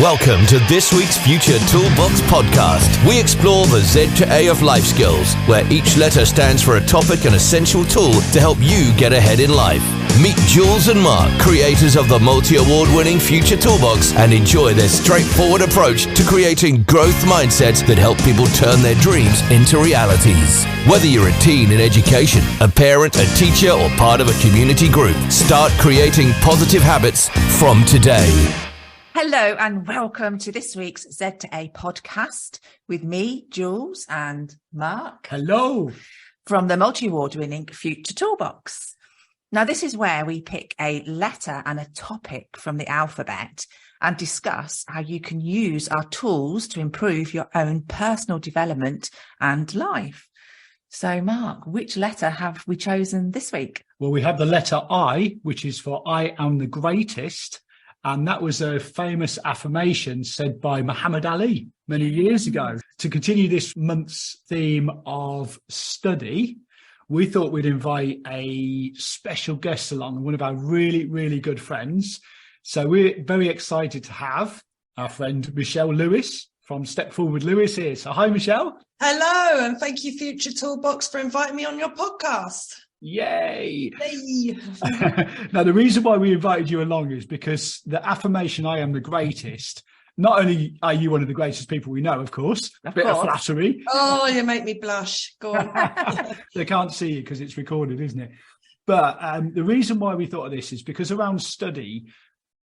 Welcome to this week's Future Toolbox podcast. We explore the Z to A of life skills, where each letter stands for a topic and essential tool to help you get ahead in life. Meet Jules and Mark, creators of the multi-award-winning Future Toolbox, and enjoy their straightforward approach to creating growth mindsets that help people turn their dreams into realities. Whether you're a teen in education, a parent, a teacher, or part of a community group, start creating positive habits from today. Hello and welcome to this week's Z to A podcast with me, Jules, and Mark. Hello. From the multi-award-winning Future Toolbox. Now, this is where we pick a letter and a topic from the alphabet and discuss how you can use our tools to improve your own personal development and life. So, Mark, which letter have we chosen this week? Well, we have the letter I, which is for I am the greatest. And that was a famous affirmation said by Muhammad Ali many years ago. To continue this month's theme of study, we thought we'd invite a special guest along, one of our really, really good friends. So we're very excited to have our friend Michelle Lewis from Step Forward Lewis here. So hi, Michelle. Hello, and thank you, Future Toolbox, for inviting me on your podcast. Yay! Hey. Now, the reason why we invited you along is because the affirmation, I am the greatest, not only are you one of the greatest people we know, of course, a bit of flattery. Oh, you make me blush. Go on. They can't see you because it's recorded, isn't it? But the reason why we thought of this is because around study,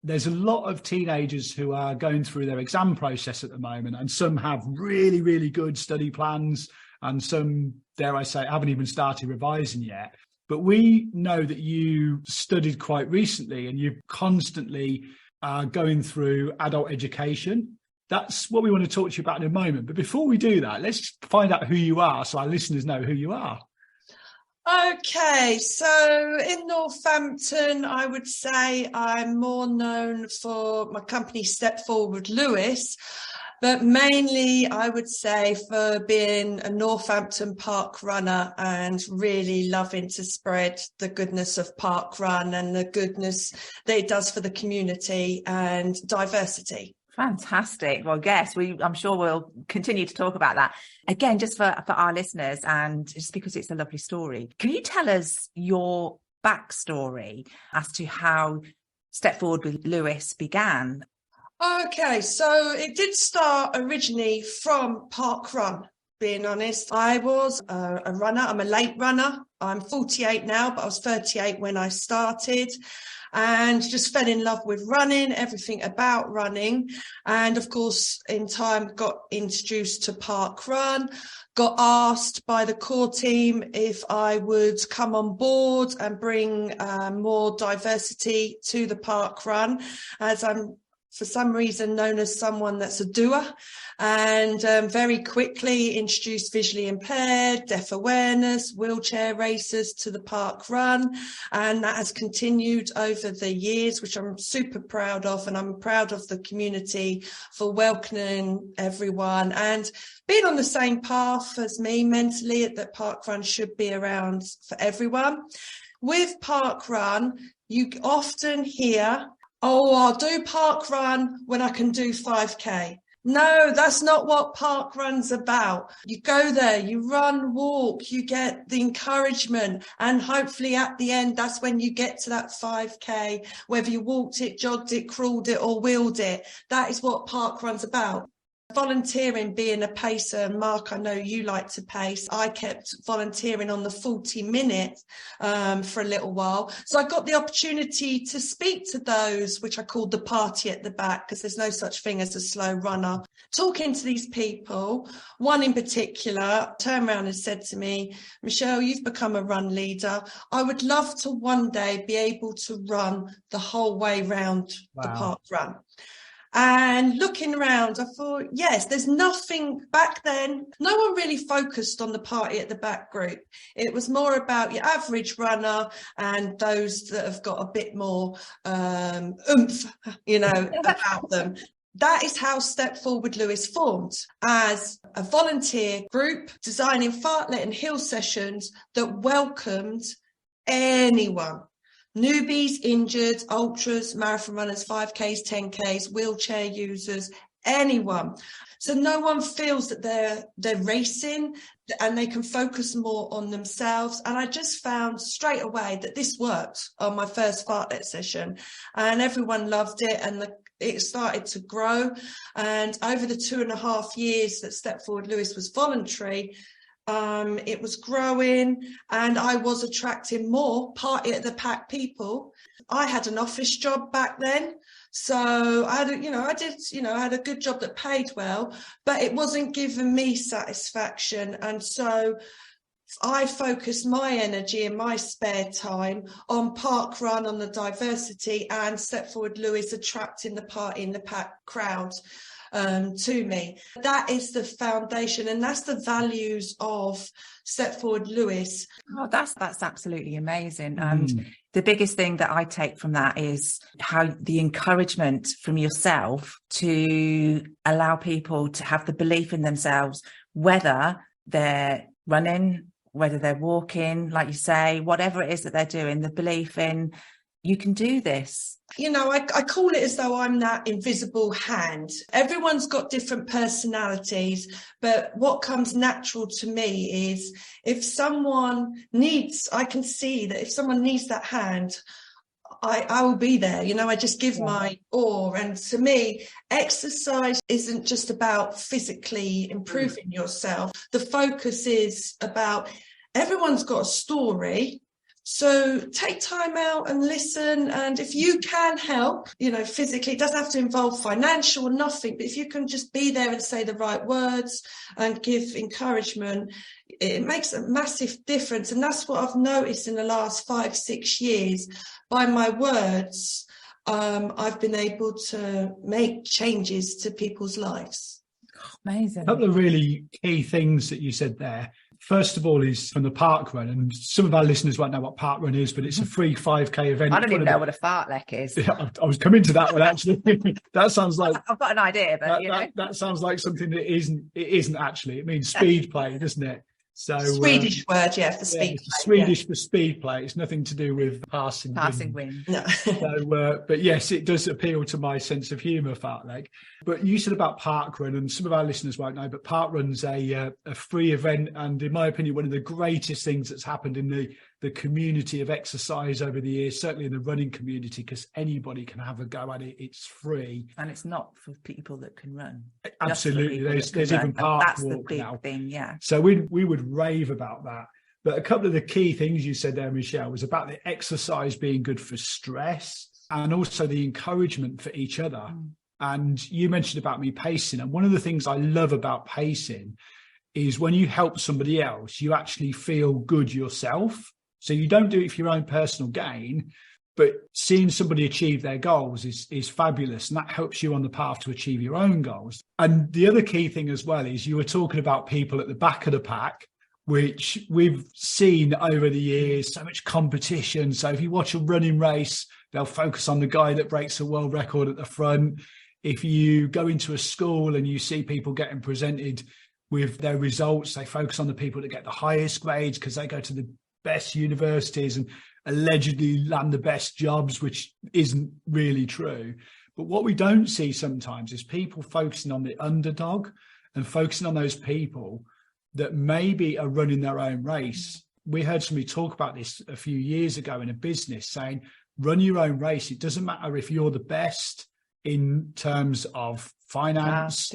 there's a lot of teenagers who are going through their exam process at the moment, and some have really, really good study plans, and some, dare I say, haven't even started revising yet. But we know that you studied quite recently and you constantly are going through adult education. That's what we want to talk to you about in a moment. But before we do that, let's find out who you are so our listeners know who you are. Okay, so in Northampton, I would say I'm more known for my company Step Forward Lewis, but mainly I would say for being a Northampton park runner and really loving to spread the goodness of park run and the goodness that it does for the community and diversity. Fantastic. Well, yes, I'm sure we'll continue to talk about that. Again, just for our listeners and just because it's a lovely story. Can you tell us your backstory as to how Step Forward with Lewis began? Okay, so it did start originally from park run, being honest. I was a runner. I'm a late runner. I'm 48 now, but I was 38 when I started. And just fell in love with running, everything about running. And of course, in time, got introduced to park run, got asked by the core team if I would come on board and bring more diversity to the park run, as I'm for some reason known as someone that's a doer, and very quickly introduced visually impaired, deaf awareness, wheelchair racers to the park run. And that has continued over the years, which I'm super proud of. And I'm proud of the community for welcoming everyone and being on the same path as me mentally, that park run should be around for everyone. With park run, you often hear, oh, I'll do park run when I can do 5K. No, that's not what park run's about. You go there, you run, walk, you get the encouragement, and hopefully at the end, that's when you get to that 5K, whether you walked it, jogged it, crawled it, or wheeled it. That is what park run's about. Volunteering, being a pacer, and Mark, I know you like to pace. I kept volunteering on the 40-minute for a little while. So I got the opportunity to speak to those, which I called the party at the back, because there's no such thing as a slow runner. Talking to these people, one in particular turned around and said to me, Michelle, you've become a run leader. I would love to one day be able to run the whole way round the park run. And looking around, I thought, yes, there's nothing back then. No one really focused on the party at the back group. It was more about your average runner and those that have got a bit more oomph, about them. That is how Step Forward Lewis formed, as a volunteer group designing fartlek and hill sessions that welcomed anyone. newbies, injured, ultras, marathon runners, 5Ks, 10Ks, wheelchair users, anyone. So no one feels that they're racing and they can focus more on themselves. And I just found straight away that this worked on my first fartlek session, and everyone loved it, and it started to grow. And over the 2.5 years that Step Forward Lewis was voluntary, it was growing, and I was attracting more party at the pack people. I had an office job back then, so I had a good job that paid well, but it wasn't giving me satisfaction. And so I focused my energy and my spare time on Park Run, on the diversity, and Step Forward Lewis attracting the party in the pack crowd to me. That is the foundation, and that's the values of Step Forward Lewis. Oh, that's absolutely amazing. And the biggest thing that I take from that is how the encouragement from yourself to allow people to have the belief in themselves, whether they're running, whether they're walking, like you say, whatever it is that they're doing, the belief in you can do this. I call it as though I'm that invisible hand. Everyone's got different personalities, but what comes natural to me is if someone needs, I can see that if someone needs that hand, I will be there. I just give my all. And to me, exercise isn't just about physically improving yourself. The focus is about everyone's got a story. So take time out and listen. And if you can help, physically, it doesn't have to involve financial or nothing, but if you can just be there and say the right words and give encouragement, it makes a massive difference. And that's what I've noticed in the last 5-6 years. By my words, I've been able to make changes to people's lives. Amazing. A couple of really key things that you said there. First of all is from the Park Run, and some of our listeners won't know what Park Run is, but it's a free 5K event. I don't even know what a fartlek is. Yeah, I was coming to that one, actually. That sounds like... I've got an idea, but that sounds like something that isn't actually. It means speed play, doesn't it? So Swedish word, for speed play. Swedish for speed play. It's nothing to do with passing wind. No. So, but yes, it does appeal to my sense of humour, fartlek. But you said about Park Run, and some of our listeners won't know, but Park Run's a free event, and in my opinion, one of the greatest things that's happened in the community of exercise over the years, certainly in the running community, because anybody can have a go at it. It's free, and it's not for people that can run. Absolutely, there's even park walk now. Thing, yeah. So we would rave about that. But a couple of the key things you said there, Michelle, was about the exercise being good for stress and also the encouragement for each other. And you mentioned about me pacing, and one of the things I love about pacing is when you help somebody else, you actually feel good yourself. So you don't do it for your own personal gain, but seeing somebody achieve their goals is fabulous, and that helps you on the path to achieve your own goals. And the other key thing as well is you were talking about people at the back of the pack, which we've seen over the years, so much competition. So if you watch a running race, they'll focus on the guy that breaks a world record at the front. If you go into a school and you see people getting presented with their results, they focus on the people that get the highest grades because they go to the best universities and allegedly land the best jobs, which isn't really true. But what we don't see sometimes is people focusing on the underdog and focusing on those people that maybe are running their own race. We heard somebody talk about this a few years ago in a business saying, run your own race. It doesn't matter if you're the best in terms of finance,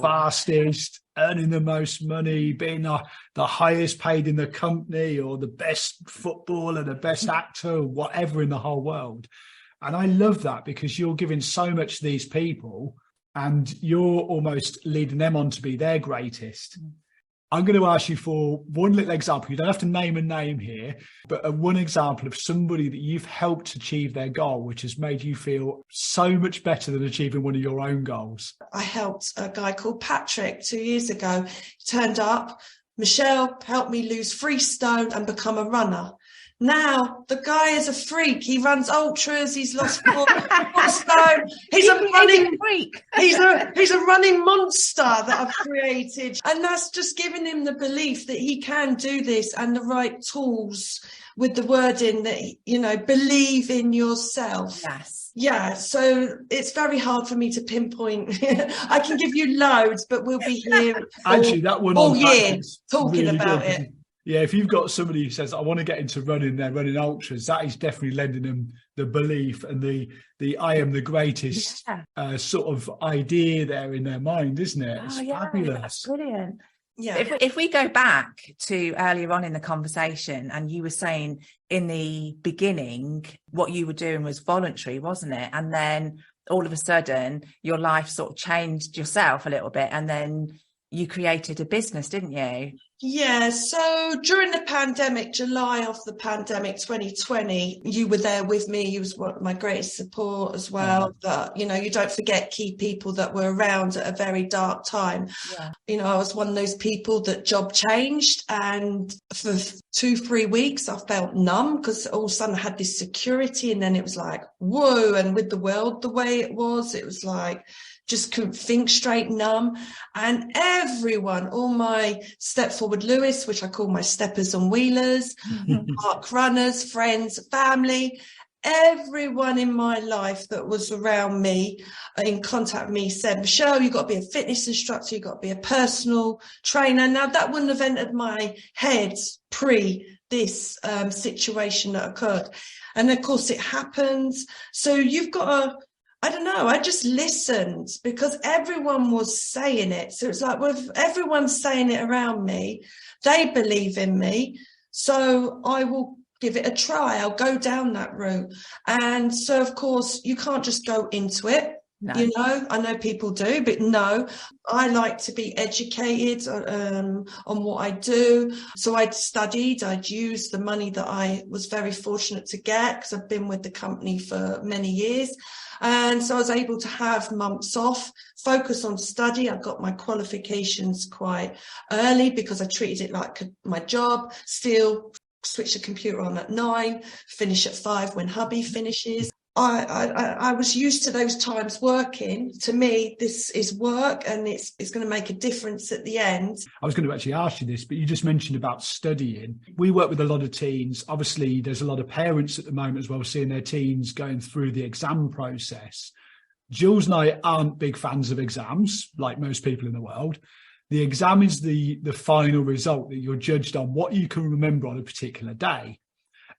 fastest, earning the most money, being the highest paid in the company, or the best footballer, the best actor, whatever in the whole world. And I love that, because you're giving so much to these people and you're almost leading them on to be their greatest. I'm going to ask you for one little example. You don't have to name a name here, but one example of somebody that you've helped achieve their goal, which has made you feel so much better than achieving one of your own goals. I helped a guy called Patrick 2 years ago. He turned up. Michelle helped me lose 3 stone and become a runner. Now the guy is a freak. He runs ultras. He's lost 4 stone. He's a running freak. He's a running monster that I've created, and that's just giving him the belief that he can do this, and the right tools with the wording that, you know, believe in yourself. Yes. Yeah, so it's very hard for me to pinpoint. I can give you loads, but we'll be here Actually, that one all on year is talking really about good. it. Yeah, if you've got somebody who says, I want to get into running, they're running ultras, that is definitely lending them the belief and the I am the greatest sort of idea there in their mind, isn't it? It's fabulous. That's brilliant. Yeah. If we go back to earlier on in the conversation, and you were saying in the beginning what you were doing was voluntary, wasn't it? And then all of a sudden your life sort of changed yourself a little bit, and then you created a business, didn't you? Yeah, so during the pandemic, July of the pandemic 2020, you were there with me. You was one of my greatest support as well. That, you know, you don't forget key people that were around at a very dark time. Yeah. You know, I was one of those people that job changed, and for 2-3 weeks I felt numb because all of a sudden I had this security, and then it was like, whoa. And with the world the way it was like, just couldn't think straight, numb. And everyone, all my Step Forward Lewis, which I call my steppers and wheelers, park runners, friends, family, everyone in my life that was around me, in contact with me, said, Michelle, you've got to be a fitness instructor, you've got to be a personal trainer. Now, that wouldn't have entered my head pre this situation that occurred. And of course it happens. So you've got to, I don't know, I just listened because everyone was saying it. So it's like, well, if everyone's saying it around me, they believe in me. So I will give it a try. I'll go down that route. And so, of course, you can't just go into it. No. You know, I know people do, but no, I like to be educated on what I do. So I'd studied, I'd used the money that I was very fortunate to get because I've been with the company for many years. And so I was able to have months off, focus on study. I got my qualifications quite early because I treated it like my job, still switch the computer on at 9, finish at 5 when hubby finishes. I was used to those times working. To me, this is work, and it's going to make a difference at the end. I was going to actually ask you this, but you just mentioned about studying. We work with a lot of teens. Obviously, there's a lot of parents at the moment as well, seeing their teens going through the exam process. Jules and I aren't big fans of exams, like most people in the world. The exam is the final result that you're judged on what you can remember on a particular day.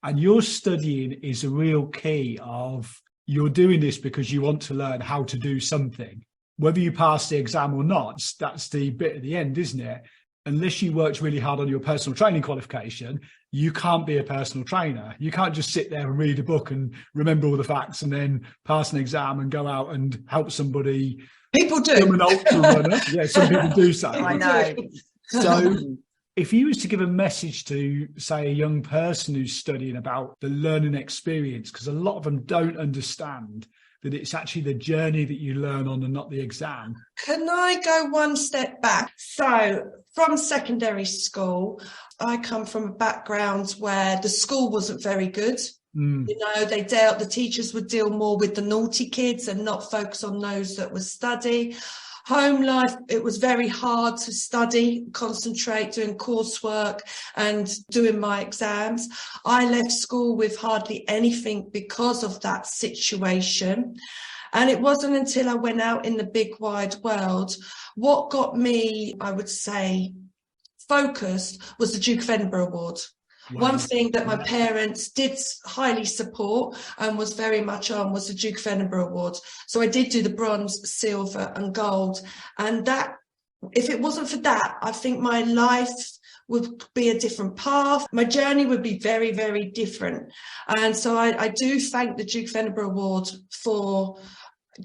And your studying is a real key of you're doing this because you want to learn how to do something. Whether you pass the exam or not, that's the bit at the end, isn't it? Unless you worked really hard on your personal training qualification, you can't be a personal trainer. You can't just sit there and read a book and remember all the facts and then pass an exam and go out and help somebody. People do. Become an ultra runner. Yeah, some people do so. I know. So if you was to give a message to, say, a young person who's studying about the learning experience, because a lot of them don't understand that it's actually the journey that you learn on and not the exam. Can I go one step back? So from secondary school, I come from a background where the school wasn't very good. You know, the teachers would deal more with the naughty kids and not focus on those that would study. Home life, it was very hard to study, concentrate, doing coursework and doing my exams. I left school with hardly anything because of that situation. And it wasn't until I went out in the big wide world, what got me, I would say, focused was the Duke of Edinburgh Award. Wow. One thing that my parents did highly support and was very much on was the Duke of Edinburgh Award. So I did do the bronze, silver and gold. And that, if it wasn't for that, I think my life would be a different path. My journey would be very, very different. And so I do thank the Duke of Edinburgh Award for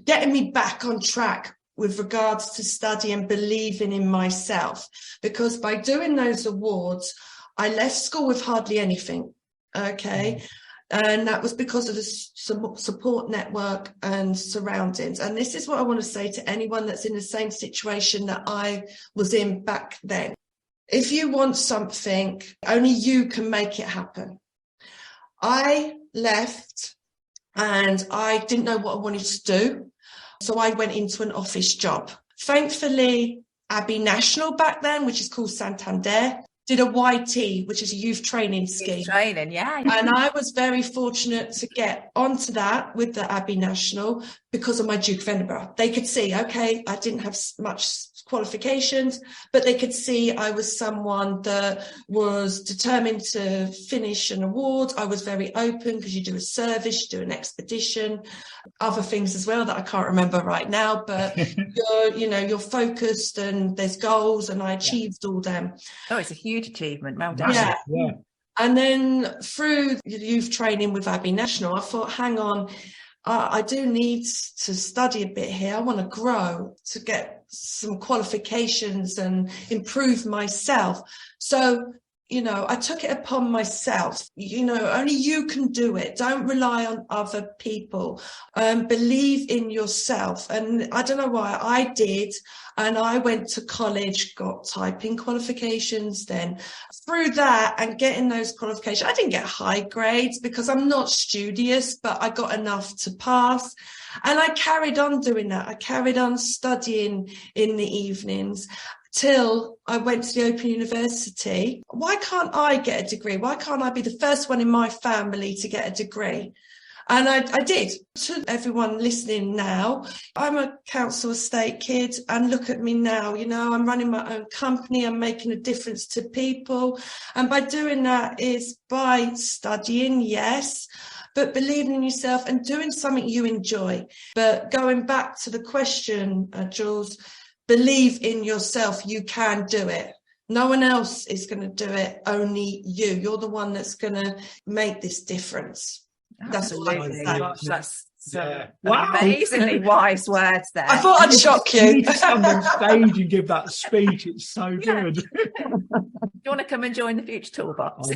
getting me back on track with regards to study and believing in myself. Because by doing those awards, I left school with hardly anything, okay? And that was because of the support network and surroundings. And this is what I want to say to anyone that's in the same situation that I was in back then. If you want something, only you can make it happen. I left and I didn't know what I wanted to do. So I went into an office job. Thankfully, Abbey National back then, which is called Santander, did a YT, which is a youth training scheme. Youth training, yeah. And I was very fortunate to get onto that with the Abbey National because of my Duke of Edinburgh. They could see, okay, I didn't have much qualifications, but they could see I was someone that was determined to finish an award. I was very open because you do a service, you do an expedition, other things as well that I can't remember right now, but you're focused and there's goals, and I achieved all them. Oh, it's a huge achievement. Well done. Yeah. And then through youth training with Abbey National, I thought, hang on, I do need to study a bit here. I want to grow, to get some qualifications and improve myself. So, I took it upon myself. Only you can do it. Don't rely on other people. Believe in yourself. And I don't know why I did. And I went to college, got typing qualifications. Then through that and getting those qualifications, I didn't get high grades because I'm not studious, but I got enough to pass. And I carried on doing that. I carried on studying in the evenings till I went to the Open University. Why can't I get a degree? Why can't I be the first one in my family to get a degree? And I did. To everyone listening now, I'm a council estate kid, and look at me now. I'm running my own company. I'm making a difference to people. And by doing that is by studying, yes, but believing in yourself and doing something you enjoy. But going back to the question, Jules, believe in yourself. You can do it. No one else is going to do it. Only you. You're the one that's going to make this difference. Absolutely. That's Wow. amazingly wise words there. I thought I'd shock you. You need to stand on stage and give that speech. It's so good. Do you want to come and join the Future Toolbox?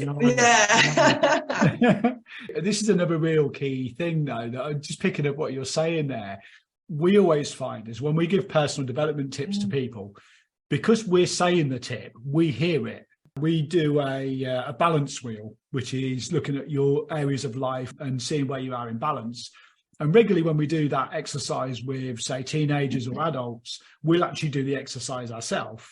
Yeah. This is another real key thing, though, that I'm just picking up what you're saying there. We always find is when we give personal development tips to people, because we're saying the tip, we hear it. We do a balance wheel, which is looking at your areas of life and seeing where you are in balance. And regularly when we do that exercise with, say, teenagers or adults, we'll actually do the exercise ourselves.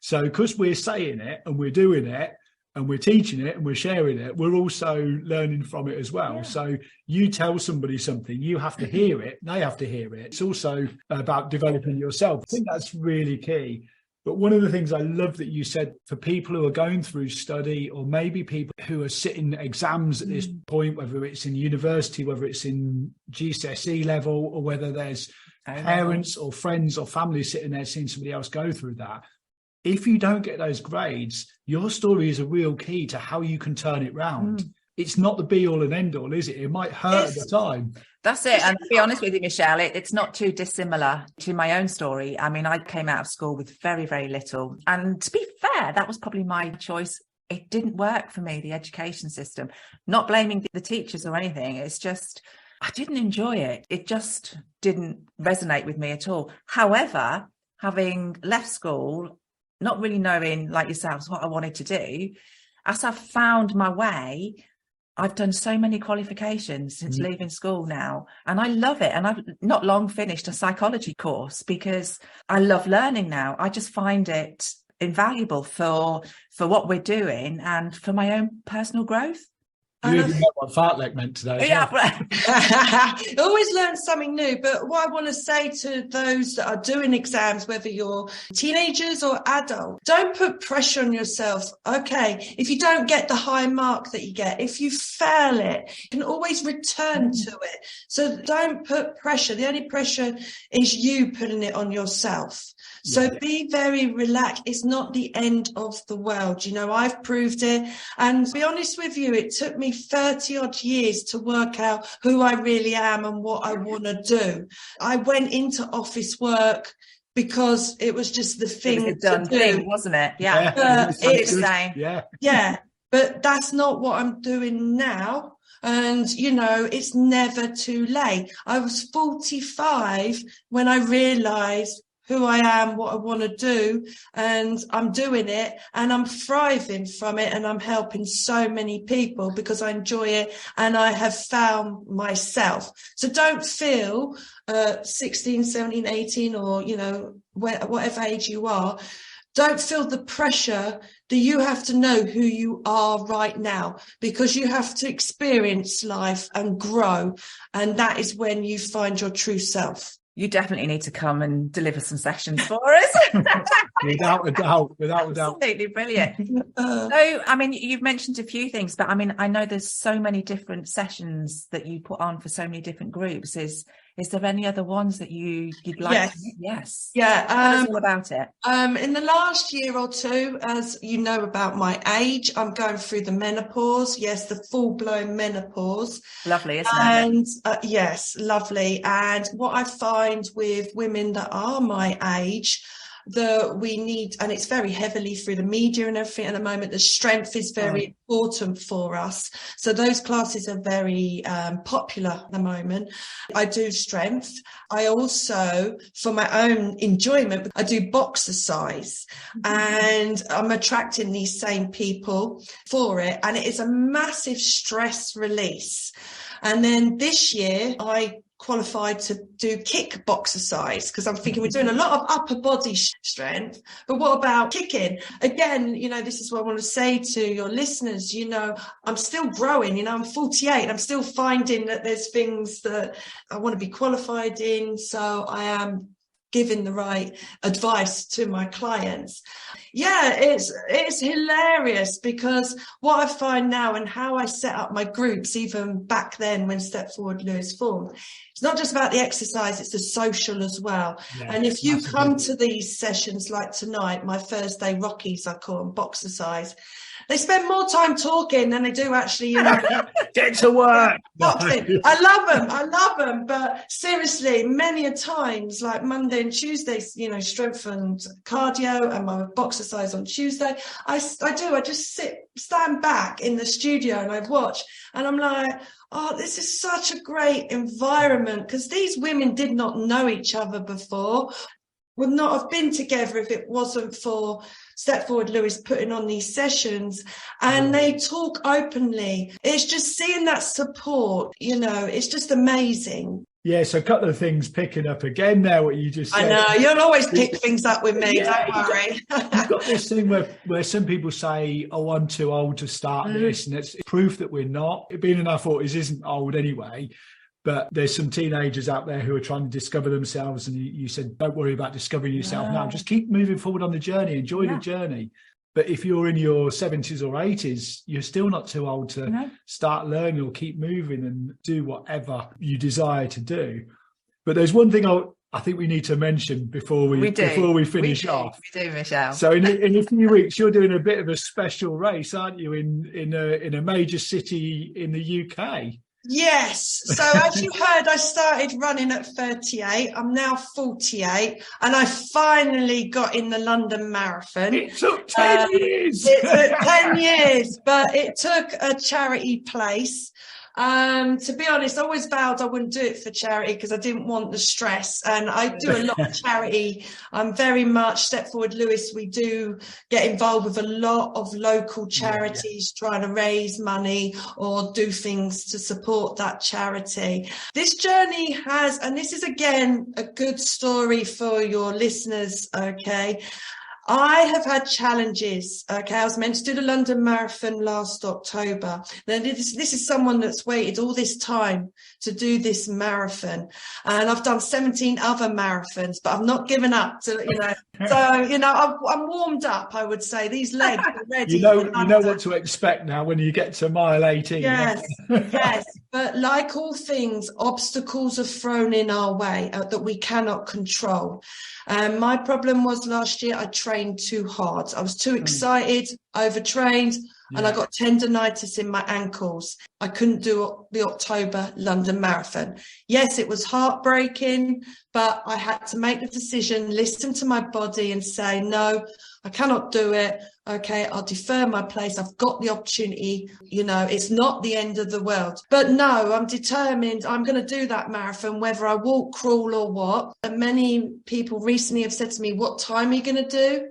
So because we're saying it and we're doing it and we're teaching it and we're sharing it, we're also learning from it as well. Yeah. So you tell somebody something, you have to hear it, they have to hear it. It's also about developing yourself. I think that's really key. But one of the things I love that you said, for people who are going through study, or maybe people who are sitting exams at this point, whether it's in university, whether it's in GCSE level, or whether there's parents or friends or family sitting there seeing somebody else go through that. If you don't get those grades, your story is a real key to how you can turn it round. It's not the be all and end all, is it? It might hurt at the time. That's it. And to be honest with you, Michelle, it's not too dissimilar to my own story. I mean, I came out of school with very, very little. And to be fair, that was probably my choice. It didn't work for me, the education system. Not blaming the teachers or anything. It's just, I didn't enjoy it. It just didn't resonate with me at all. However, having left school, not really knowing, like yourselves, what I wanted to do, as I've found my way, I've done so many qualifications since leaving school now, and I love it. And I've not long finished a psychology course because I love learning now. I just find it invaluable for what we're doing and for my own personal growth. You even know what fartlek meant today. Yeah, always learn something new. But what I want to say to those that are doing exams, whether you're teenagers or adult, don't put pressure on yourself. Okay, if you don't get the high mark that you get, if you fail it, you can always return to it. So don't put pressure. The only pressure is you putting it on yourself. So be very relaxed. It's not the end of the world. I've proved it. And to be honest with you, it took me 30 odd years to work out who I really am and what I want to do. I went into office work because it was just the thing. It was a done thing, wasn't it? Yeah. Yeah. But that's not what I'm doing now. And, it's never too late. I was 45 when I realised who I am, what I want to do, and I'm doing it and I'm thriving from it, and I'm helping so many people because I enjoy it and I have found myself. So don't feel 16, 17, 18 or, whatever age you are, Don't feel the pressure that you have to know who you are right now, because you have to experience life and grow. And that is when you find your true self. You definitely need to come and deliver some sessions for us. Without a doubt. Absolutely brilliant. So, I mean, you've mentioned a few things, but I mean, I know there's so many different sessions that you put on for so many different groups. Is there any other ones that you'd like? Yes. Yes. Yeah. Tell us all about it. In the last year or two, as you know about my age, I'm going through the menopause. Yes, the full-blown menopause. Lovely, isn't it? And yes, lovely. And what I find with women that are my age, that we need, and it's very heavily through the media and everything at the moment, the strength is very important for us. So those classes are very popular at the moment. I do strength. I also, for my own enjoyment, I do boxercise, and I'm attracting these same people for it. And it is a massive stress release. And then this year, I qualified to do kick boxercise, because I'm thinking we're doing a lot of upper body strength, but what about kicking? Again, you know, this is what I want to say to your listeners. You know, I'm still growing, you know, I'm 48. I'm still finding that there's things that I want to be qualified in. So I am giving the right advice to my clients. Yeah, it's hilarious, because what I find now and how I set up my groups, even back then when Step Forward Lewis formed, it's not just about the exercise, it's the social as well. Yeah, and if you come to these sessions like tonight, my Thursday Rockies, I call them, boxercise, they spend more time talking than they do actually, you know. Get to work. I love them. But seriously, many a times, like Monday and Tuesdays, you know, strength and cardio and my boxercise on Tuesday, I just stand back in the studio and I watch, and I'm like, oh, this is such a great environment, because these women did not know each other before, would not have been together if it wasn't for Step Forward Lewis putting on these sessions, and they talk openly. It's just seeing that support, you know, it's just amazing. Yeah, so a couple of things picking up again there, what you just said. I know, you'll always pick things up with me, don't worry. You've got this thing where some people say, oh, I'm too old to start this, and it's proof that we're not. Being in our 40s isn't old anyway. But there's some teenagers out there who are trying to discover themselves. And you said, don't worry about discovering yourself now. Just keep moving forward on the journey. Enjoy the journey. But if you're in your 70s or 80s, you're still not too old to start learning or keep moving and do whatever you desire to do. But there's one thing I think we need to mention before we finish off. We do, Michelle. So in a few weeks, you're doing a bit of a special race, aren't you, in a major city in the UK? Yes. So as you heard, I started running at 38. I'm now 48, and I finally got in the London Marathon. It took 10 years. It took 10 years, but it took a charity place. To be honest, I always vowed I wouldn't do it for charity because I didn't want the stress, and I do a lot of charity. I'm very much Step Forward Lewis. We do get involved with a lot of local charities trying to raise money or do things to support that charity. This journey has, and this is again a good story for your listeners, okay? I have had challenges. Okay, I was meant to do the London Marathon last October. Now, this is someone that's waited all this time to do this marathon, and I've done 17 other marathons, but I've not given up. So I'm warmed up. I would say these legs are ready. You know what to expect now when you get to mile 18. Yes, yes. But like all things, obstacles are thrown in our way that we cannot control. My problem was last year I trained too hard. I was too excited, overtrained, and I got tendonitis in my ankles. I couldn't do the October London Marathon. Yes, it was heartbreaking, but I had to make the decision, listen to my body and say, no, I cannot do it. Okay, I'll defer my place. I've got the opportunity. You know, it's not the end of the world. But no, I'm determined. I'm going to do that marathon, whether I walk, crawl or what. And many people recently have said to me, what time are you going to do?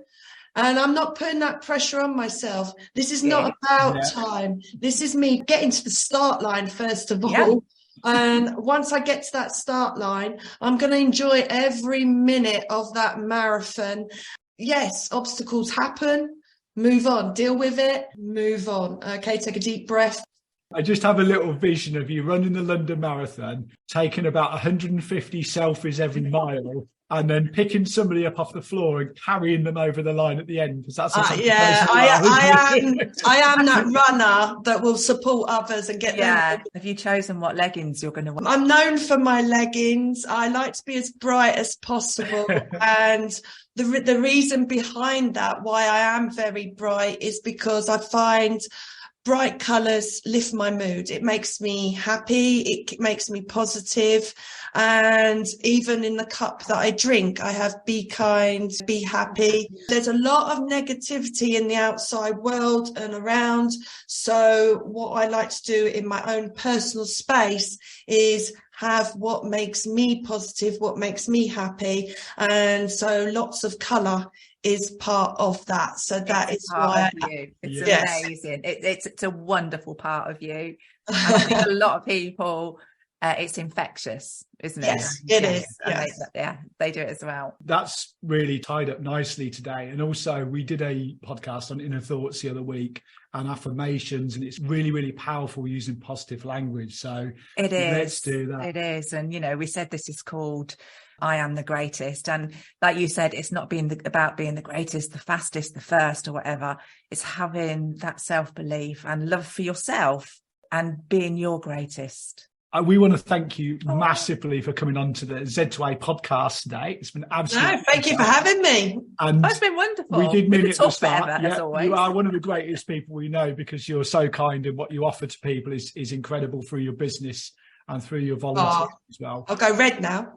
And I'm not putting that pressure on myself. This is not about time. This is me getting to the start line, first of all. And once I get to that start line, I'm going to enjoy every minute of that marathon. yes, obstacles happen, move on, deal with it, move on. Okay, take a deep breath. I just have a little vision of you running the London Marathon, taking about 150 selfies every mile, and then picking somebody up off the floor and carrying them over the line at the end. Because that's I am that runner that will support others and get them. Have you chosen what leggings you're going to wear? I'm known for my leggings. I like to be as bright as possible. And the reason behind that, why I am very bright, is because I find bright colours lift my mood. It makes me happy. It makes me positive. And even in the cup that I drink, I have be kind, be happy. There's a lot of negativity in the outside world and around. So what I like to do in my own personal space is have what makes me positive, what makes me happy. And so lots of colour is part of that. So that is why it's amazing. It's a wonderful part of you. And I think a lot of people, it's infectious, isn't it? Yes, it is. Yes. They do it as well. That's really tied up nicely today. And also we did a podcast on inner thoughts the other week and affirmations, and it's really, really powerful using positive language. So it is. Let's do that. It is. And, we said this is called I Am the Greatest. And like you said, it's not about being the greatest, the fastest, the first or whatever. It's having that self-belief and love for yourself and being your greatest. We want to thank you massively for coming on to the Z2A podcast today. It's been absolutely thank you for having me. And it's been wonderful. We did mean it at the start. As always. You are one of the greatest people we know because you're so kind, and what you offer to people is incredible through your business and through your volunteering as well. I'll go red now.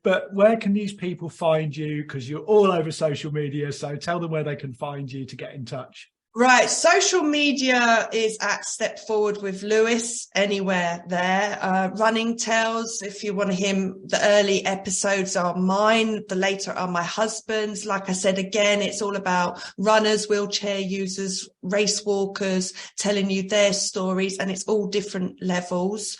But where can these people find you? Because you're all over social media. So tell them where they can find you to get in touch. Right. Social media is at Step Forward with Lewis, anywhere there. Running Tales, if you want to hear the early episodes, are mine. The later are my husband's. Like I said, again, it's all about runners, wheelchair users, race walkers, telling you their stories, and it's all different levels.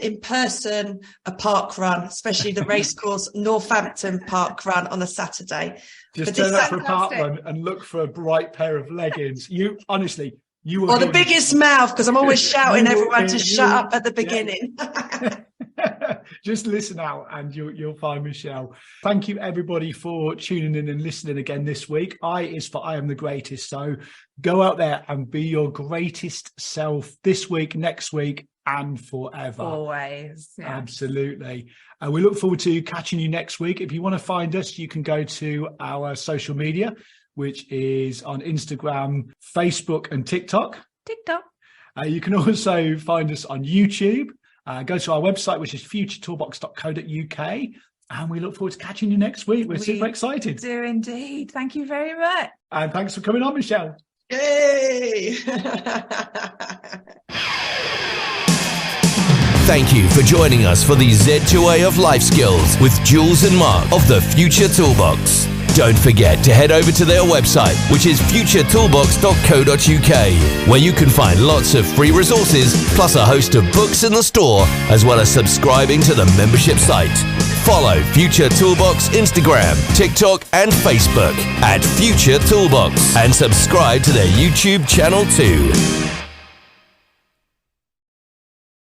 In person, a park run, especially the racecourse Northampton park run on a Saturday. Just turn up for a park run and look for a bright pair of leggings. You honestly, you will. Or the biggest mouth, because I'm always shouting everyone to shut up at the beginning. Just listen out and you'll find Michelle. Thank you everybody for tuning in and listening again this week. I is for I Am the Greatest. So go out there and be your greatest self this week, next week, and forever. Always. Yeah. Absolutely. We look forward to catching you next week. If you want to find us, you can go to our social media, which is on Instagram, Facebook, and TikTok. You can also find us on YouTube. Go to our website, which is futuretoolbox.co.uk. And we look forward to catching you next week. We're super excited. Do indeed. Thank you very much. And thanks for coming on, Michelle. Yay! Thank you for joining us for the Z2A of Life Skills with Jules and Mark of the Future Toolbox. Don't forget to head over to their website, which is futuretoolbox.co.uk, where you can find lots of free resources, plus a host of books in the store, as well as subscribing to the membership site. Follow Future Toolbox Instagram, TikTok, and Facebook at Future Toolbox, and subscribe to their YouTube channel too.